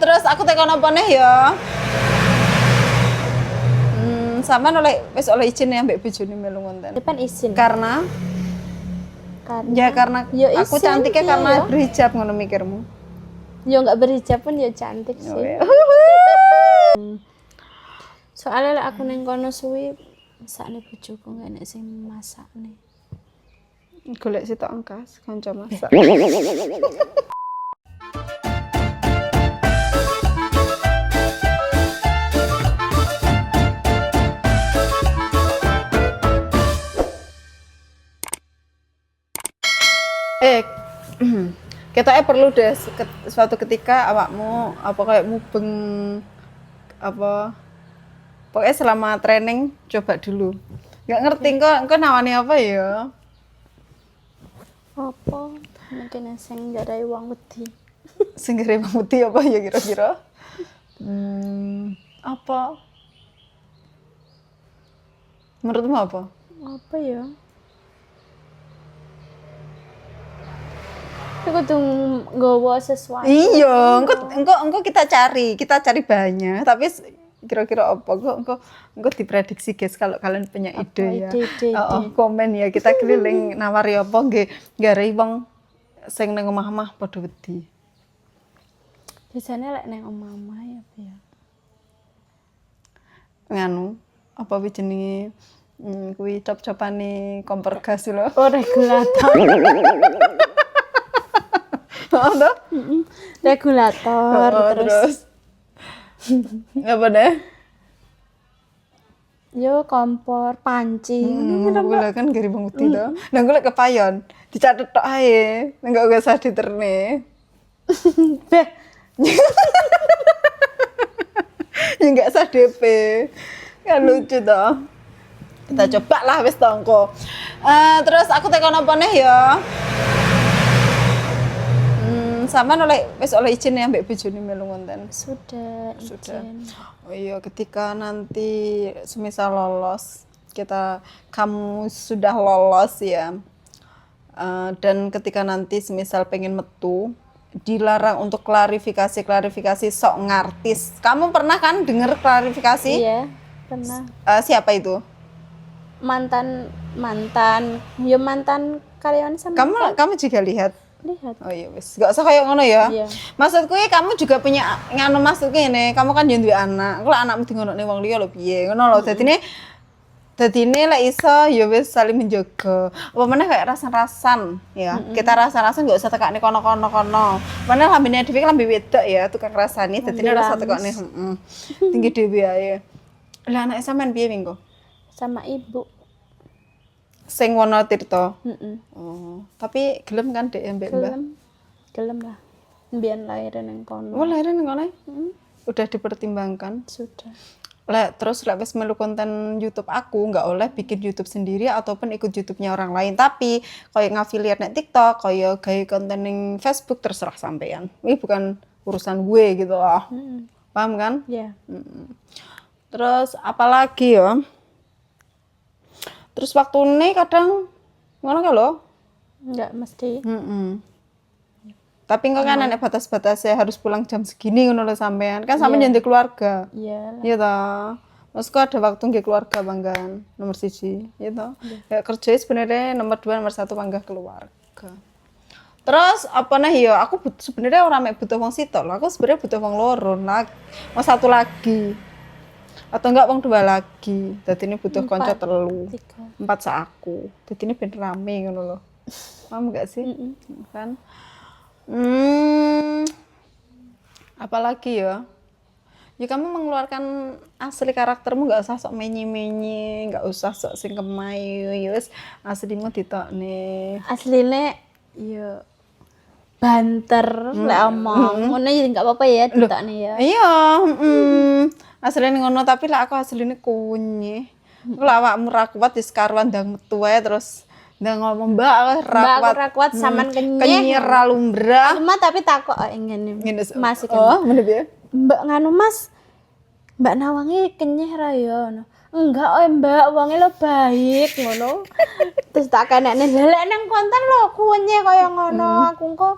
Terus aku tekan apa nih ya? Sampean wis oleh izin ya mbek bojone melu ngonten. Depan izin. Karena karena ya aku izin, cantiknya iya, karena ya. berhijab ngono mikirmu. Ya enggak berhijab pun ya cantik sih. Oh, ya. Soalnya aku neng kono suwi sakne bojoku gak enek sing masakne. Golek sitok angkas kanca masak. Kita perlu deh suatu ketika awakmu apa kayak mubeng apa pokoknya selama training coba dulu. Nggak ngerti kok nawani apa ya? Apa? Mungkin sing njarai wong wedi. Sing gere putih apa ya kira-kira? Apa? Menurutmu apa? Apa ya? Aku tuh nggawa sesuatu. Iya, engko kita cari banyak, tapi kira-kira apa? Engko diprediksi guys kalau kalian punya ide ya. Ide. Komen ya, kita keliling nawari apa nggih garei wong sing ning omah-omah padha wedi. Biasanya lek neng omah ya apa ya? Nganu, apa wi jenenge kuwi cop-copane kompor gas lho. Oh, regulator. Ono? Regulator terus. Apa deh? Yo kompor, panci. Gula kan gari banget itu. Nah gue kepayon, dicatat tok ae, enggak usah diterne. Beh, Ya enggak usah DP. Kan lucu toh. Kita coba lah wis tongko. Terus aku tekan apa nih ya? Sampean wis oleh izin ya mbek bojone melu ngonten. sudah. Izin. Oh iya, ketika nanti semisal lolos, kamu sudah lolos ya. Dan ketika nanti semisal pengen metu, dilarang untuk klarifikasi sok ngartis. Kamu pernah kan dengar klarifikasi? Iya, pernah. Siapa itu? Mantan karyawan sama. Kamu juga lihat? Lihat. Oh iya wis, gak usah kayak ngono ya. Iya. Maksudku ya kamu juga punya nganu maksudku ini, kamu kan yo duwe anak. Kalau anakmu di ngonokne wong liya lho piye? Ngono lho. Dadine lek iso ya wis saling menjaga. Apa meneh kayak rasan-rasan ya. Kita rasan-rasan gak usah tekakne kono-kono. Meneh lambene dhewe lambe wedok ya, tukang rasani dadine ora usah tekakne, tinggi dhewe ae. Lah anak sampean piye minggu? Sama ibu. Sing Wonotirto. Oh, tapi gelem kan Dek mbek Mbah? Gelem lah. Mbiyen lahir nang kono. Oh, lahir nang kono? Udah dipertimbangkan. Sudah. Terus wis melu konten YouTube aku nggak oleh bikin YouTube sendiri ataupun ikut YouTube-nya orang lain. Tapi kayak ngafiliat nek TikTok, kayak gawe konten ning Facebook terserah sampean. Ini bukan urusan gue gitu loh. Paham kan? Iya. Terus apalagi ya? Terus waktu ini kadang ngono kan lho? Enggak mesti. Tapi enggak kan ada batas-batasnya harus pulang jam segini ngono lho sampean. Kan sampean janji keluarga. Iya. Iya toh. Maksudku ada waktu nggih keluarga banggaan nomor 1, ya toh. Ya kerja sebenarnya nomor 2, nomor 1 bangga keluarga. Terus apa nih ya, aku sebenarnya orang mek butuh wong sitok lho. Aku sebenarnya butuh wong loro, mau 1 lagi. Atau enggak wong 2 lagi. Dadi ini butuh kanca 3. 4 sak aku. Dadi ini ben rame ngono lho. Paham enggak sih? Kan? Apalagi ya? Ya kamu mengeluarkan asli karaktermu, enggak usah sok menyi-menyi, enggak usah sok sing kemayu. Ya wis aslimu ditokne. Asline ya banter lek omong. Ngono ya enggak apa-apa ya ditokne ya. Iya, asline ngono tapi lek aku asline kunyih. Kalau awakmu ra kuat wis karuan ndang metu ae terus ndang ngomong Mbak ra kuat sampean kenyir ra lumrah. Cuma tapi takok ngene. Mas iki. Oh, meneh piye? Mbak nganu Mas. Mbak Nawangi kenyih ra ya ngono. Enggak Mbak, wonge lo baik ngono. Terus tak kenekne lek nang konten lo kunyih kaya ngono. Aku engko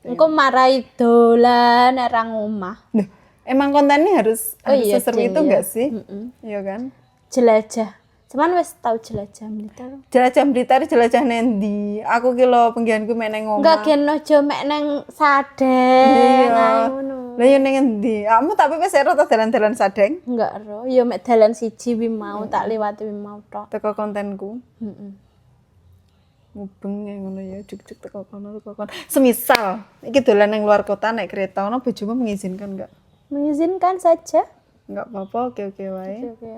Engko marai dolan nang omah. Loh, emang kontennya harus iya, seseru Jeng, itu iya. enggak sih? Iya kan? Jelajah. Cuman wis tau jelajah Blitar. Jelajah Blitar, jelajah nendi. Aku ki lho penggianku mek nang omah. Enggak gen ojo mek nang Sadeng Iya. ae ngono. Lah yo ning endi? Kamu tapi wis ero ta dalan-dalan Sadeng Enggak ro, yo mek dalan siji wi mau tak liwati wi mau tok. teko kontenku. Heeh. Mubeng ya ngono ya, juk-juk teko kono. Semisal iki dolan nang luar kota naik kereta, ono bojomu mengizinkan enggak? Mengizinkan saja. Enggak apa-apa, oke-oke wae. Oke.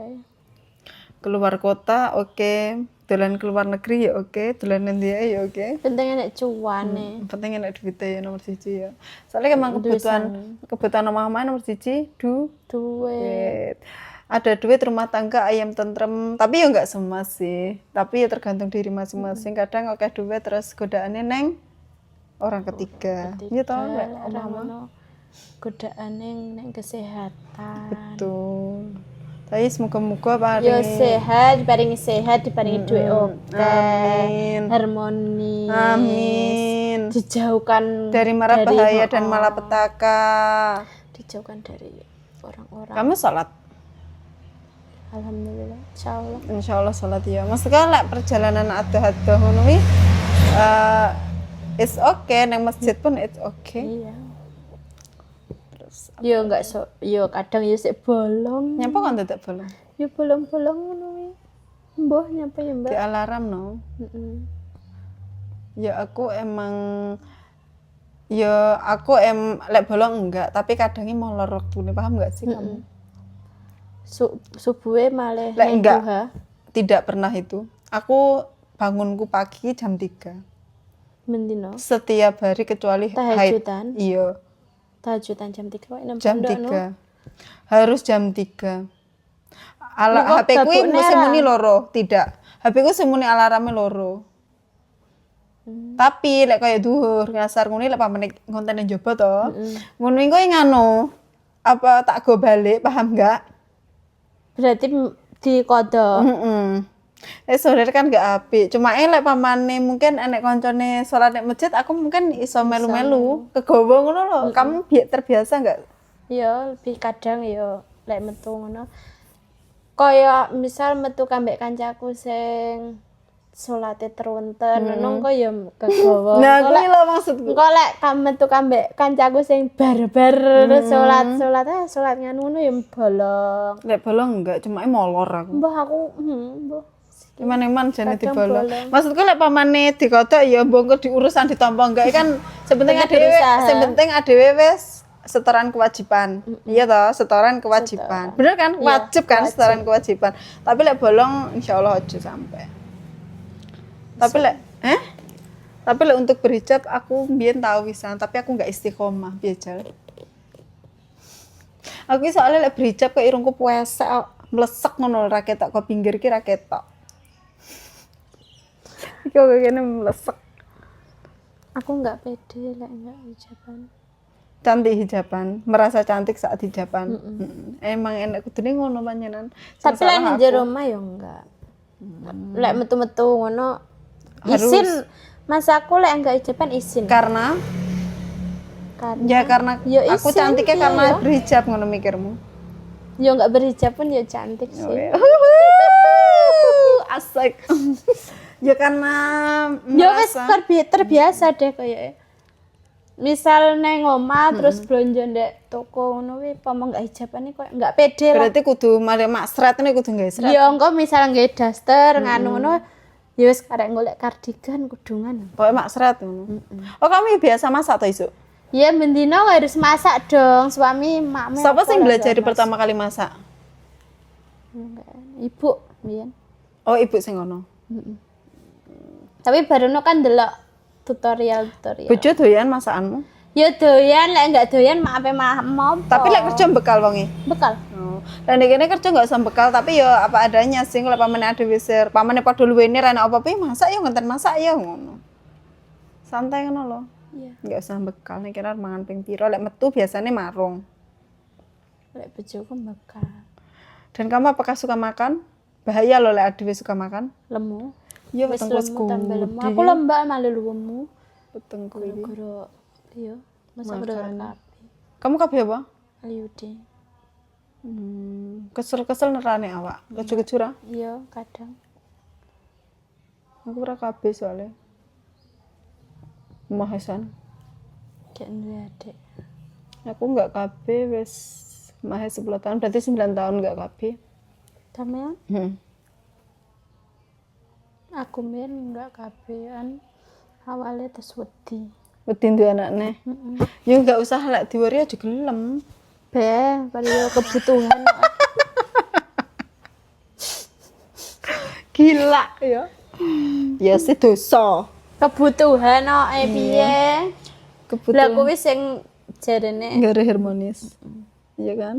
Keluar kota, oke. Dolan keluar negeri ya oke, dolan endi ae ya oke. Penting nek cuane. Penting enak duitnya ya nomor siji ya. Soalnya emang kebutuhan omah-omah nomor siji Duwe. duit. Ada duit rumah tangga ayam tentrem, tapi ya enggak semua sih. Tapi ya tergantung diri masing-masing. Kadang oke duit terus godaannya neng orang ketiga. Iya toh lek omah-omah. Godaane nek kesehatan. Betul. Tapi semoga-moga paling Yo sehat, diparingi duit oke. Amin. Harmonis. Amin. Dijauhkan Dari mara bahaya dan malapetaka. Dijauhkan dari orang-orang. Kamu sholat? Alhamdulillah, insyaallah. Insyaallah sholat ya. Maksudnya lek perjalanan adoh-adoh ngono wi it's okay nang masjid pun it's okay. Iya. Terus Yo enggak yo kadang yo sik bolong. nyapa kan tetep bolong. Yo bolong-bolong ngono wi. Mbah nyapa ya, Mbak? Di alarm no. Heeh. Ya aku lek bolong enggak, tapi kadangnya molor waktune, paham enggak sih kamu? Subuhe malah Lek enggak. duha. Tidak pernah itu. Aku bangunku pagi jam 3. Mendino. Setiap hari kecuali haid. Tahajudan. Iya. Tahajudan jam 3 kok nang Jam pondok, no? 3. Harus jam 3. Nek kok HP ku gabuk musim nera? muni loro, tidak. HP ku semuni alarmnya loro. Tapi lek kaya duhur ngasar ngene lek pamane konten njaba to. Ngono iku nganu apa tak go balik, paham enggak? Berarti di kodok. Heeh. Sore kan gak apik. Cuma lek pamane mungkin enek koncone salat nek masjid, aku mungkin iso melu-melu, kegowo ngono lho. Kamu terbiasa enggak? Yo lebih kadang yo lek metu ngono. Kaya misal metu kambek kancaku sing salate terwenten ngono kok yo kegowo. Nah, kuwi lho maksudku. Engko lek metu kambek kancaku sing barbar terus salat nganu ngono yo bolong. Lek bolong enggak, cuma molor aku. Mbah aku mbah Iman jane Kadang dibolong. bolong. Maksudku lek pamane dikodok ya mbok diurusan ditampa enggak kan sepenting Penting adewe, berusaha. sepenting adewe wis setoran kewajiban. Iya toh, setoran kewajiban. Bener kan? Wajib kan setoran kewajiban. Tapi lek bolong insyaallah aja sampai. Tapi lek untuk berhijab aku mbiyen tahu wisan, tapi aku enggak istiqomah biasa. Aku soalnya lek berhijab kok irungku puesek mlesek ngono ra ketok kok pinggir ki ra ketok. Iki kok kene mlesek. aku enggak pede lek enggak hijaban. Cantik hijaban, merasa cantik saat hijaban. Emang enak kudune ngono panjenengan. Tapi lek nang jero omah yo enggak. Lek metu-metu ngono izin. Mas aku lek enggak hijaban izin. Karena karena Ya aku izin, cantiknya iya, karena ya. berhijab ngono mikirmu. Yo enggak berhijab pun yo cantik sih. Asik. Ya karena Yo wis merasa terbiasa deh kayak misal neng omah terus belanja ndek toko ngono kuwi pamong enggak hijaban kok enggak pede lah. berarti kudu mari mak sret ini kudu nggae sret. Yo engko misal nggae daster nganu ngono yo wis karek golek kardigan kudungan. Pokoke mak sret ngono. Oh, kamu biasa masak to isuk? Ya mendino harus masak dong suami makmu. Siapa sing belajar pertama kali masak? Ibu biyen. Oh, ibu sing ngono. Tapi baruno kan delok tutorial. Bojo doyan masakanmu? Ya doyan, lek enggak doyan maaf mau. Tapi lek kerja bekal wonge. bekal. Oh. Dan di kene kerja enggak usah bekal, tapi ya apa adanya sing lek pamane ade wisir, pamane padha luwene ra enak apa-apa masak ya ngenten masak ya ngono. Santai ngono lho. Iya. Enggak usah bekal nek kira mangan ping piro, lek metu biasanya marung. Lek bojoku bekal. Dan kamu apakah suka makan? Bahaya loh lek ade suka makan. Lemu. Iya, Wis wetengku lemu tambah lemu. Aku lembak malah lemu. Wetengku iki. Guru Iya, masak bedol kabeh. Kamu kabeh apa? Liudi. Kesel-kesel nerane awak. Keju-keju ra? Iya, kadang. Aku ora kabeh soalnya. Mahesan. Gak duwe adik. Aku enggak kabeh wis mahe 10 tahun, berarti 9 tahun enggak kabeh. Sampean? Hmm. Aku mbiyen enggak kabehan. Awalnya terus wedi. Wedi duwe anakne. Yo enggak usah lek diwori aja gelem. Be, paling kebutuhan. Gila ya. Ya sih dosa. Kebutuhan piye? Lah Kebutuhan kuwi sing jarene enggak harmonis. Iya kan?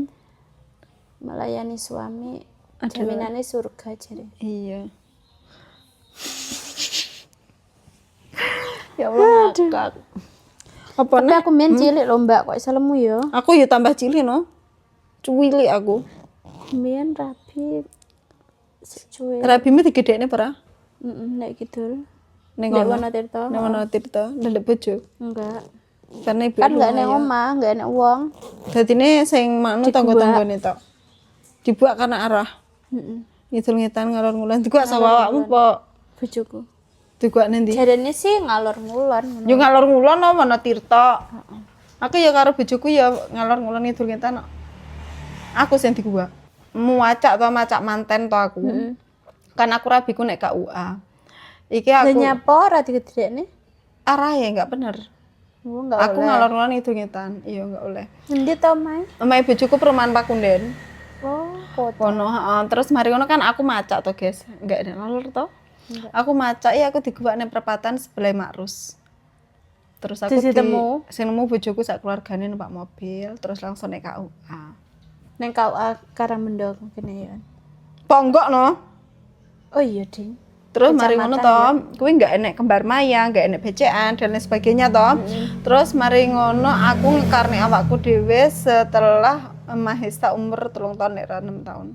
melayani suami Adalah- jaminannya surga jare. Iya. Ya Allah, ngakak. Apa Tapi aku main cilik lho Mbak, kok iso lemu ya? Aku ya tambah cilik no. Cuwili aku. Main rapi secuil. Rabimu digedekne para? Nek kidul. Ning Nek kono. Wonotirto. Ning Wonotirto, ndelok bojo. Enggak. Karena ibu Kan enggak nek omah, enggak nek wong. dadine sing makno tangga-tanggane tok. Dibuak karena arah. Heeh. Ngidul ngitan ngalor ngulan diguak sapa awakmu po? Bojoku. Diguak nendi? Jarene sih ngalor ngulon ngono. Yo ngalor ngulon no Wonotirto. Aku ya karo bojoku ya ngalor ngulon ngidul ngitan. Aku sing diguak. Muacak to macak manten to aku. Kan aku rabiku nek KUA. Iki Lah aku nyapa ora digedekne? arah ya enggak bener. Oh, enggak Aku oleh. ngalor ngulon ngidul ngitan. Iya enggak oleh. Endi to, Mas? Omahe bojoku perumahan Pakunden. Oh, kota. Kono, terus mari ngono kan aku macak to, guys. Enggak ada ngalor to. Enggak. Aku macak ya aku diguak nang perempatan sebelah Makrus. Terus aku Ditemu? sing nemu bojoku sak keluargane numpak mobil, terus langsung nek KUA. Neng KUA Karangmendok kene ya. Ponggok no. Oh iya, Ding. Terus mari ngono to, Kecamatan kuwi enggak enek kembar maya, enggak enek BCA dan lain sebagainya to. Terus mari ngono aku ngekarne awakku dhewe setelah Mahesta umur 3 tahun nek 6 tahun.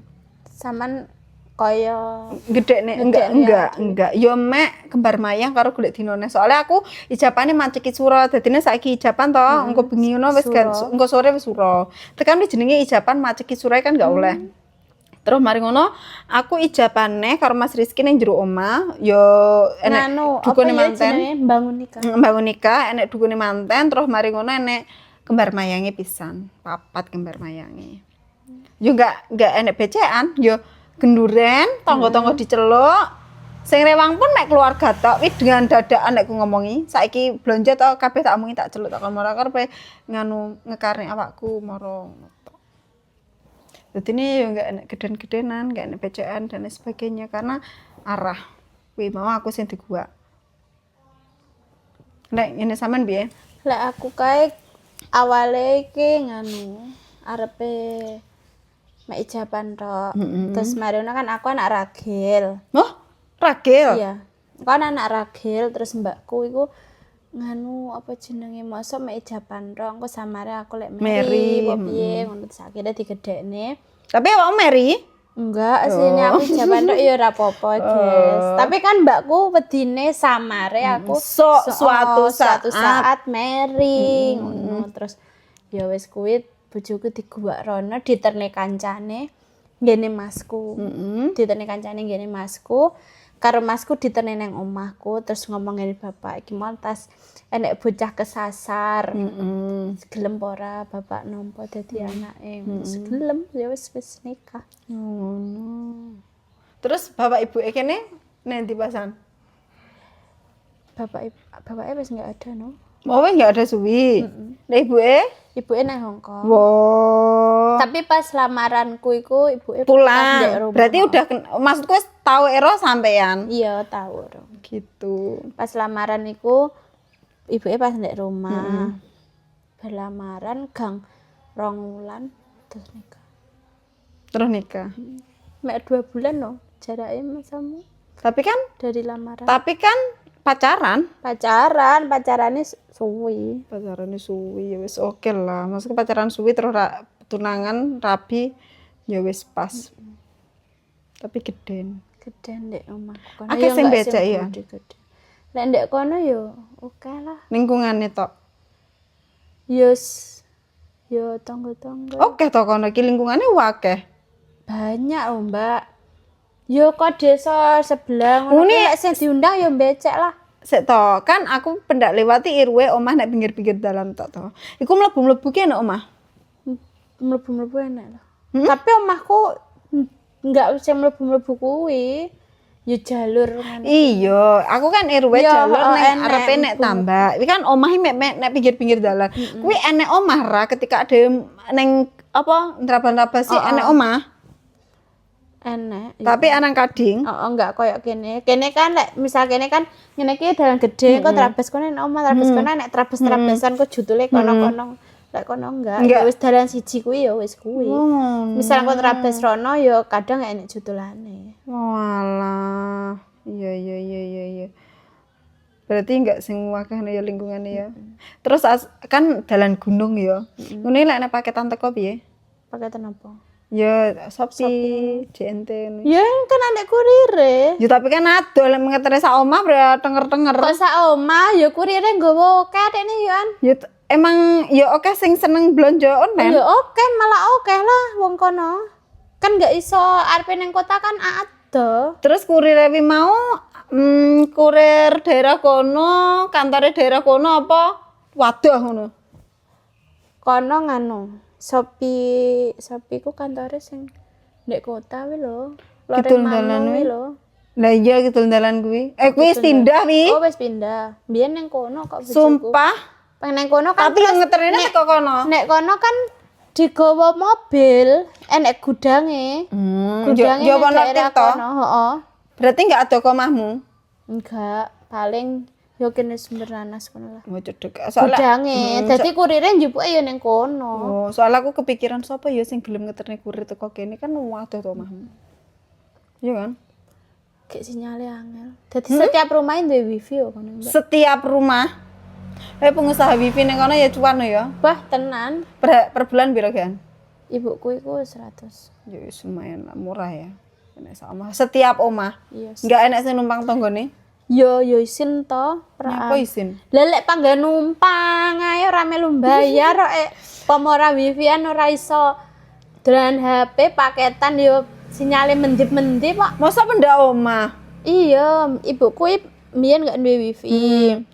Saman kaya Gede nih enggak yo mek kembar mayang karo golek dinone soalnya aku ijabane maceki sura dadine saiki ijaban to engko bengi ngono wis kan engko sore wis sura tekan wis jenenge ijaban maceki sura kan enggak oleh terus mari ngono aku ijabane karo Mas Rizky ning jero omah yo enek dukune manten bangun nikah enek dukune manten terus mari ngono enek kembar mayange pisan 4 kembar mayange yo enggak enek becekan yo genduren, tangga-tangga diceluk. Sing rewang pun nek keluarga tok, wis dengan dadakan nek ku ngomongi. Saiki blonjo tok kabeh tak omongi tak celuk tak mara karepe nganu ngekarne awakku mara tok. Dadine yo enggak enek geden-gedenan, enggak enek becekan dan lain sebagainya karena arah. Kuwi mau aku sing diguak. Nek ngene sampean piye? Lek aku kae awale iki nganu arepe mek ijaban tok. Terus mari ngono kan aku anak ragil. Oh, ragil. Iya. Kan anak ragil terus mbakku iku nganu apa jenenge mosok mek ijaban tok engko samare aku lek Mary. apa piye ngono terus akhirnya digedhekne. Tapi awakmu Mary? Enggak, asline aku ijaban tok ya ora apa-apa, guys. Tapi kan mbakku wedine samare aku Suatu saat Mary ngono terus ya wis kuwi bojoku diguwak rono diterne kancane ngene masku. Diterne kancane ngene masku. Karo masku diterne nang omahku terus ngomong ngene bapak iki montas enek bocah kesasar. Gelem ora bapak nampa dadi anake. Terus gelem ya wis nikah. Ngono. Terus bapak ibu kene nanti pasan. Bapaknya wis enggak ada no. Mau enggak ada suwi. Lah ibuke? Ibuke nang Hongkong. Wow. Tapi pas lamaranku iku ibuke Pulang. Berarti udah maksudku wis tau ero sampean. Iya, tahu. Gitu. Pas lamaran iku ibuke pas ndek rumah. Berlamaran gang 2 wulan terus nikah. Terus nikah. Mek 2 bulan no jarake masamu Tapi kan dari lamaran. Pacarane suwi. Pacarane suwi ya wis oke lah. Maksudnya pacaran suwi terus tunangan rabi ya wis pas. Tapi geden. Geden ndek omahku kono. Akeh sing becek ya. Lek ndek kono yo oke lah. Lingkungane tok. Yo tonggo-tonggo. Oke to kono iki lingkungane akeh. Banyak lho, Mbak. Yo kok desa sebelah ngono Ini- kuwi lek sing diundang yo becek lah. Sik to, kan aku pendak lewati RW omah nek pinggir-pinggir dalan tok to. Iku mlebu-mlebu ki nek omah. Mlebu-mlebu enak lah. Tapi omahku enggak sing mlebu-mlebu kuwi. Yo jalur ngono. Iya, aku kan RW Iya, jalur ning enek, arepe nek tambak. Iki kan omahe nek pinggir-pinggir dalan. Kuwi enek omah ra ketika ada ning apa ndraban-ndraban sih enek omah. Enak. Tapi anang kading. Enggak koyo kene. Kene kan lek misal kene kan ngene iki dalan gede kok trabes kono nek omah trabes kono nek trabes-trabesan kok judule kono-kono. Lek kono enggak. Ya wis dalan siji kuwi ya wis kuwi. Misal kok trabes rono ya kadang enek judulane. Walah. Iya. Berarti enggak sing wakehne ya lingkungane ya. Terus kan dalan gunung ya. Ngene lek nek paketan teko piye? Paketan apa? Ya Shopee, JNT ngono. Ya kan anek kurire. Ya tapi kan ado lek mengetere sak omah bre tenger-tenger. Kok sak omah ya kurire nggawa oke dekne yo an. Ya emang ya oke sing seneng blonjo online. Ya oke malah oke lah wong kono. Kan gak iso arepe ning kota kan ada. Terus kurir wi mau kurir daerah kono, kantore daerah kono apa wadah ngono. Kono nganu. Shopee ku kantore sing ndek kota wi lho. Kidul Loreng dalan Mano wi. wi lho. Lah iya gitu dalan kuwi. Kuwi wis pindah wi. Oh wis pindah. Biyen ning kono kok bojoku. Sumpah. Pengen ning kono kan Tapi yang ngeterine teko kono. nek kono kan digawa mobil, enek gudange. Gudange Ya nang ono daerah to. kono, heeh. Berarti enggak ada komahmu. Enggak, paling yo kene sumber nanas kono lah. Mau cedek. Soalnya Gudange, dadi kurire njupuke yo ning kono. oh, soalnya aku kepikiran sapa ya sing gelem ngeterne kurir teko kene kan wadah to omahmu. Iya kan? Kayak sinyale angel. Dadi setiap rumah duwe wifi yo kono. Mbak. Setiap rumah pengusaha wifi ning kono ya cuan ya. Bah, tenan. Per bulan piro kan? Ibuku iku 100. Ya wis lumayan lah, murah ya. Enak sama. Setiap omah. Iya. Enggak enak sing numpang tanggane. Yo isin to, Apa isin? Lah lek panggon numpang ae ora melu bayar kok pemora wifi-an ora iso dolan HP paketan yo sinyale mendip-mendip kok. Masa pendak omah? Iya, ibuku mbiyen gak duwe wifi.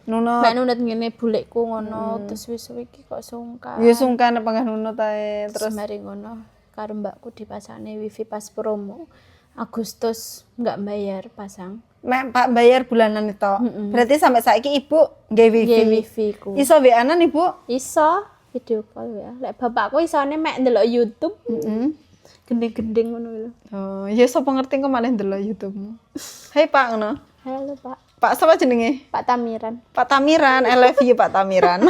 Nunut. Nek nunut ngene bulekku ngono, terus wis iki kok sungkan. Ya sungkan panggah nunut ae Terus terus mari ngono karo mbakku dipasane wifi pas promo. Agustus nggak bayar pasang. mek Pak bayar bulanan itu. Berarti sampai saiki ibu nggih wifi. Nggih wifi ku. Iso WA-an ibu? Iso video call ya. Lek bapakku isone mek ndelok YouTube. Gendeng-gendeng ngono lho. Oh, ya sapa ngerti kok malah ndelok YouTube-mu. Hei Pak ngono. Halo Pak. Pak sapa jenenge? Pak Tamiran. Pak Tamiran, I love you Pak Tamiran.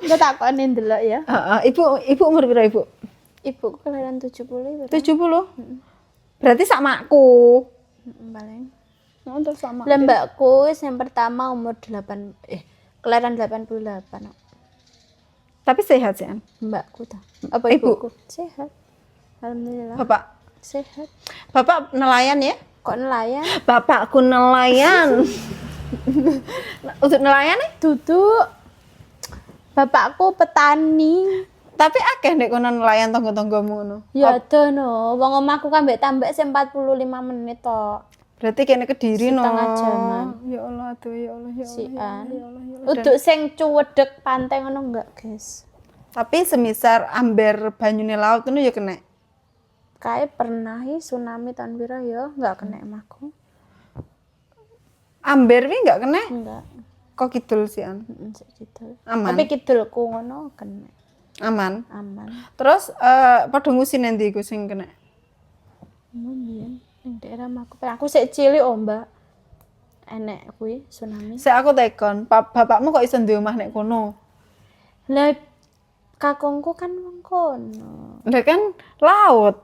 Enggak takone ndelok ya. Heeh, ibu umur piro ibu? Ibuku kelahiran 70 berarti. 70. Berarti sakmakku. Paling. Oh, terus sama. Lah mbakku wis yang pertama umur kelahiran 88. Tapi sehat sih, An. Mbakku ta. Apa Ibu? ibuku? Sehat. Alhamdulillah. Bapak. Sehat. Bapak nelayan ya? Kok nelayan? Bapakku nelayan. Untuk nelayan nih? Duduk. Bapakku petani. Tapi akeh nek kono nelayan tangga-tanggamu ngono. Ya ada no. Wong omahku kan mbek tambak sing 45 menit tok. Berarti kene Kediri no. Setengah jaman. Ya Allah, aduh ya Allah, ya Allah. Sian. Ya Allah, ya Allah. Uduk sing cuwedhek pantai ngono enggak, guys. Tapi semisal amber banyune laut itu ya kena. Kae pernah tsunami tahun pira ya, enggak kena emahku. Amber wi enggak kena. Enggak. Kok kidul sih, An? Sik kidul. Aman. Tapi kidulku ngono kena. Aman. Aman. Terus padha ngusin endi iku sing kena? Mbiyen ning daerah aku. Aku sik cilik Mbak. Enek kuwi tsunami. Sik aku tekon, bapakmu kok iso duwe omah nek kono? Lah kakungku kan wong kono. Lah kan laut.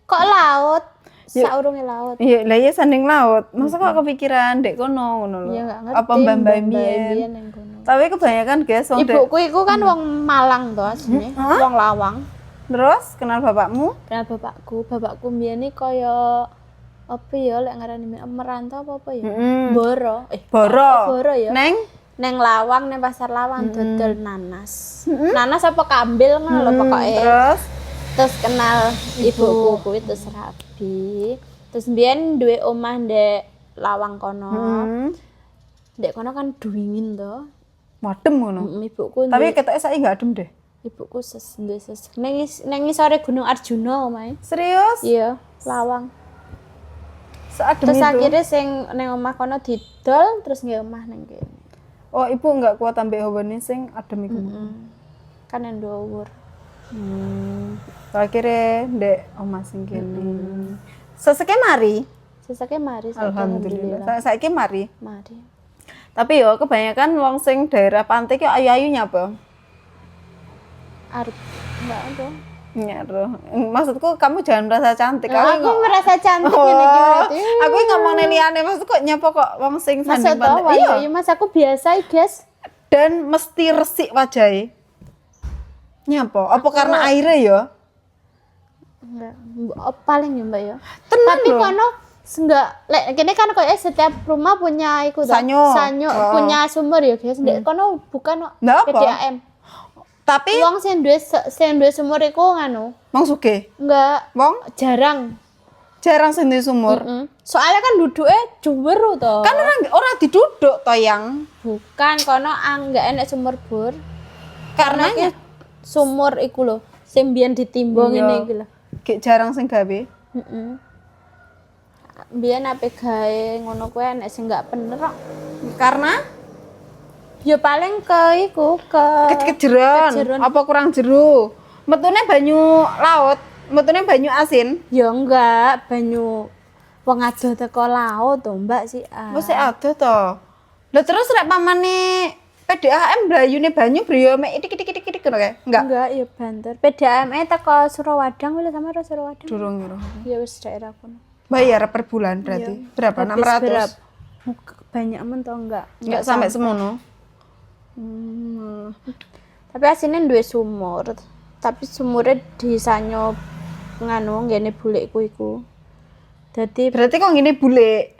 Kok laut? Saurunge laut. Iya, lah iya sanding laut. Masa kok kepikiran dek kono ngono lho. Ya enggak ngerti. Apa mbah-mbah mbah-mbah mbiyen? ning kono. Tapi kebanyakan guys wong dek. Ibuku iku kan wong Malang to asline, wong Lawang. Terus kenal bapakmu? Kenal bapakku mbiyen iki kaya apa ya lek ngarani merantau apa ya? Boro. Boro. Boro ya. Neng neng Lawang, neng pasar Lawang dodol nanas. Nanas apa kambil ngono lho pokoke. Terus kenal ibuku kuwi terus rabi. Terus mbiyen duwe omah ndek Lawang kono. Ndek kono kan dingin to. Madem ngono. Ibuku Tapi ketoke saiki enggak adem deh. ibuku duwe neng ngisore Gunung Arjuna omahe. Serius? Iya, Lawang. Seadem Terus itu. akhirnya sing neng omah kono didol terus nggih omah neng kene. Oh, ibu enggak kuat ambek hawane sing adem iku. Kan yang dhuwur. Akhirnya ndek omah sing kene. Seseke mari. Sesake mari Alhamdulillah. Saiki mari. Mari. Tapi yo kebanyakan wong sing daerah pantai ki ayu-ayu nyapa? Arep enggak ada. Nyaro. Maksudku kamu jangan merasa cantik. Aku merasa cantik Oh, ngene iki berarti. aku ngomong liane maksudku nyapa kok wong sing Masa sanding tau pantai. Iya. iya Mas aku biasa guys. Dan mesti resik wajahe. Nyapa? Apa karena airnya ya? Enggak. Paling ya Mbak ya. Tenan Tapi loh. kono enggak lek kene kan kayak setiap rumah punya iku toh. Sanyo. Oh. Punya sumur ya guys. Ndek kono bukan Ndak apa? PDAM. Tapi Wong sing duwe sumur iku nganu. wong sugih. Enggak Wong jarang. jarang sing duwe sumur. Soalnya kan duduke juwer to. Kan orang diduduk to yang. Bukan kono enggak enek sumur bor. Karena Karenanya sumur iku lho sing biyen ditimbang Iya. ngene iki lho. Gek jarang sing gawe. Biyen ape gawe ngono kuwi enek sing enggak bener kok. Karena Ya paling ke iku ke kejeron, apa kurang jeru. Metune banyu laut, metune banyu asin. ya enggak banyu wong adoh teko laut to Mbak sih. Wis ada to. Lah terus rek pamane PDAM blayune banyu briyo mek itik-itik ngono kae. Enggak. Enggak ya banter. PDAM teko Surowadang lho sama Surowadang. Durung ngira. Ya wis daerah kono. Bayar per bulan berarti. Berapa? Habis 600. Banyak men to enggak? Enggak sampai semono. Tapi asine duwe sumur. Tapi sumure disanyo nganu ngene bulekku iku. Dadi Berarti kok ngene bule.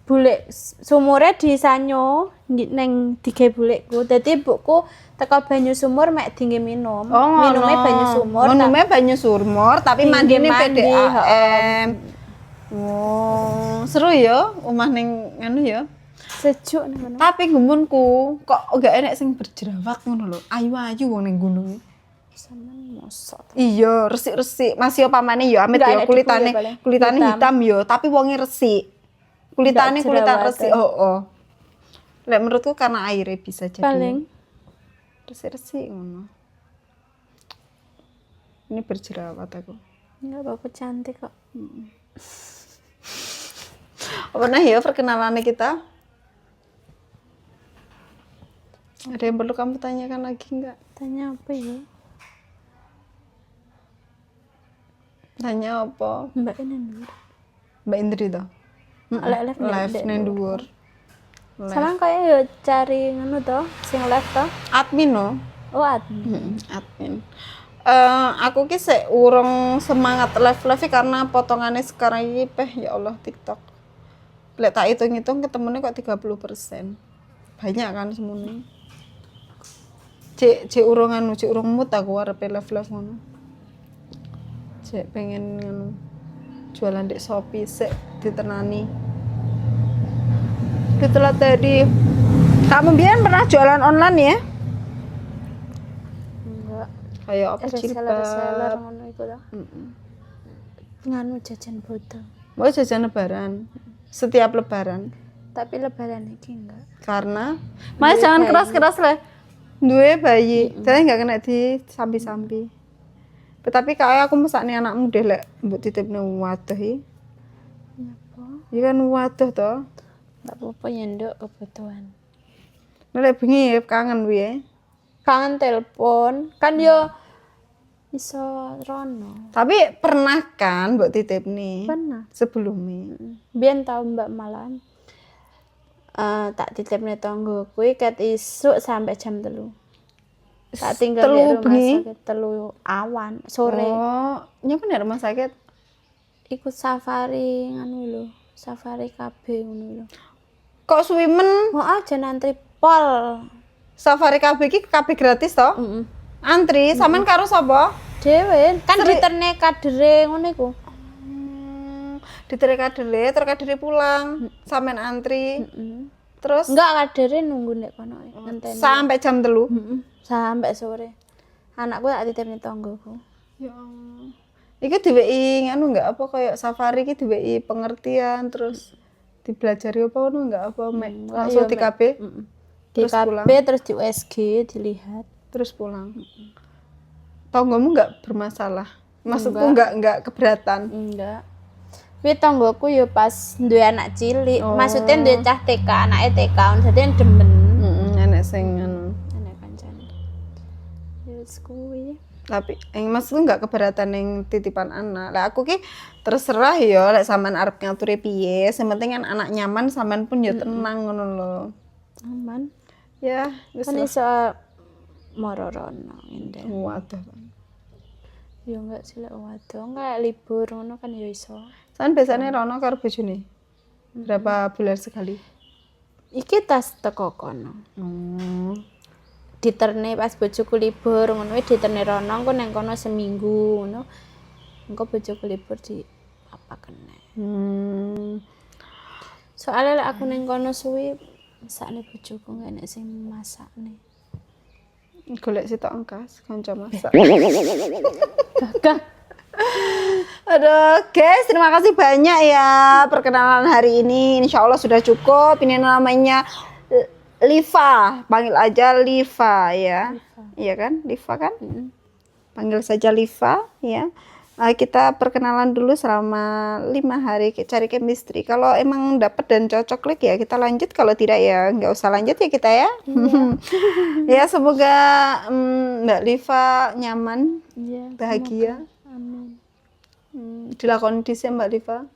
bulek sumure disanyo neng digawe bulekku. Dadi ibuku teko banyu sumur mek dingge minum. Minume banyu sumur. Minume banyu sumur tapi Dingge mandine mandi, PDAM. Oh, seru ya omah ning anu ya. Sejuk nang kono. Tapi gumunku kok enggak enek sing berjerawat ngono lho. Ayu-ayu wong ning gunung. Sampeyan mosok. Iya, resik-resik. Masih pamane ya amit Enggak ya enek kulitane. debu ya paling. Kulitane hitam ya, tapi wonge resik. Kulitane Enggak kulitan jerawatan. resik. Oh. Lek menurutku karena airnya bisa jadi. Paling Resik-resik ngono. Ini berjerawat aku. enggak apa-apa cantik kok. Apa nah ya perkenalannya kita? Ada yang perlu kamu tanyakan lagi enggak? Tanya apa ya? Tanya apa? Mbak ini dulu. Mbak Indri toh? Live nang dhuwur. Sama kayak ya cari ngono to, sing live to. Admin no? Oh, admin. Admin. Aku ki sik urung semangat live karena potongannya sekarang ini ya Allah TikTok. Lek tak hitung-hitung ketemunya kok 30%. Banyak kan semuanya. Cek urung mood aku arep live ngono. Cek pengen ngono. Jualan di Shopee sik ditenani. Itulah tadi. Kamu biyen pernah jualan online ya? Enggak. Kayak apa Reseller jilbab? ngono iku to. Nganu jajan botol. Mau jajan lebaran. Setiap lebaran. Tapi lebaran iki enggak. Karena Mas jangan keras-keras lah. Duwe bayi. Saya enggak kena di sambi-sambi. Tapi kayak aku mesakne anakmu deh lek mbok titipne waduh iki. Apa? Iki kan waduh to. Enggak apa-apa ya, Nduk, kebutuhan. Lek bengi kangen piye? Kangen telepon, kan yo iso rono. Tapi pernah kan mbok titipne? Pernah. Sebelumnya. Biyen tau Mbak malam. Tak titipne tanggo kuwi ket isuk sampai jam 3. Tak tinggal di rumah sakit 3 awan sore. Oh, nyapa nek rumah sakit? Ikut safari nganu lho, safari KB ngono lho. Kok suwi men? Mau aja nantri pol. Safari KB iki KB gratis toh? Heeh. Antri sampean karo sapa? Dhewe kan diterne kadere ngono iku. Diterek kadele, terus kadele pulang, sampean antri. Terus Enggak kadere nunggu nek kono ngenteni. sampai jam 3. Sampai sore. Anakku tak titip ning tanggoku. Ya Allah. Iku diweki anu enggak apa kayak safari iki diweki pengertian terus dipelajari apa ngono enggak apa langsung di KB Di terus KB pulang. terus di USG dilihat. Terus pulang. Tonggomu enggak bermasalah. Maksudku enggak keberatan. Enggak. Kuwi tanggoku ya pas duwe anak cilik. Maksudnya duwe cah TK, anake TK, dadi demen. Enek sing anu. Anak kancane. Ya wis kuwi. Tapi maksudku enggak keberatan yang titipan anak. Lah aku ki terserah ya lek sampean arep ngatur piye, sing penting kan anak nyaman sampean pun ya tenang ngono lho. Aman. Ya, wis Kan lah. iso marorono ngene. Waduh. Ya enggak sih lek waduh, enggak libur ngono kan ya iso. Sampean biasanya rono karo bojone. Berapa bulan sekali? Iki tas teko kono. Diterne pas bojoku libur ngono kuwi diterne rono engko nang kono seminggu ngono. Engko bojoku libur di apa kene. Soalnya lek aku nang kono suwi sakne bojoku enggak enek sing masakne. Golek sitok engkas kanca masak. Gagah. Aduh, guys, terima kasih banyak ya perkenalan hari ini. Insya Allah sudah cukup. Ini namanya Liva, panggil aja Liva ya. Iya kan, Liva kan? Panggil saja Liva ya. Kita perkenalan dulu selama 5 hari, cari chemistry. Kalau emang dapat dan cocok klik ya kita lanjut. Kalau tidak ya nggak usah lanjut ya kita ya. Ya semoga Mbak Liva nyaman, bahagia. Amin. Dilakoni dhisik Mbak Liva.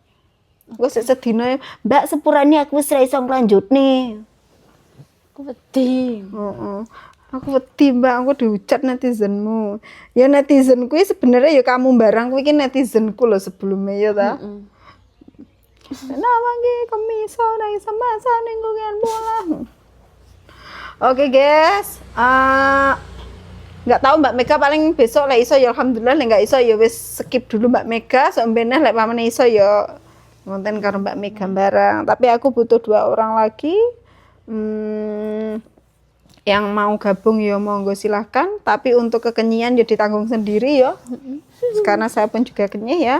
Gue sedino Mbak sepurane aku wis ra iso nglanjutne. Aku wedi. Heeh. Aku wedi Mbak, aku dihujat netizenmu. Ya netizen kuwi sebenarnya ya kamu barang kuwi iki netizenku loh sebelumnya ya ta. Kenapa ki komiso nang sama ning kulian bola. Oke guys, nggak tahu Mbak Mega paling besok lek iso ya alhamdulillah, lek nggak iso ya wis skip dulu Mbak Mega, sombene lek pamane iso ya ngonten karo Mbak Mega bareng. Tapi aku butuh 2 orang lagi. Yang mau gabung ya monggo silahkan, tapi untuk kekenyian ya ditanggung sendiri ya. Karena saya pun juga kenyih ya.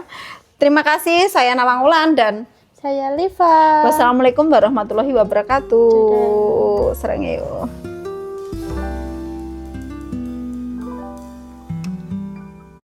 Terima kasih, saya Nawang Wulan dan Saya Liva. wassalamualaikum warahmatullahi wabarakatuh. Serang yuk.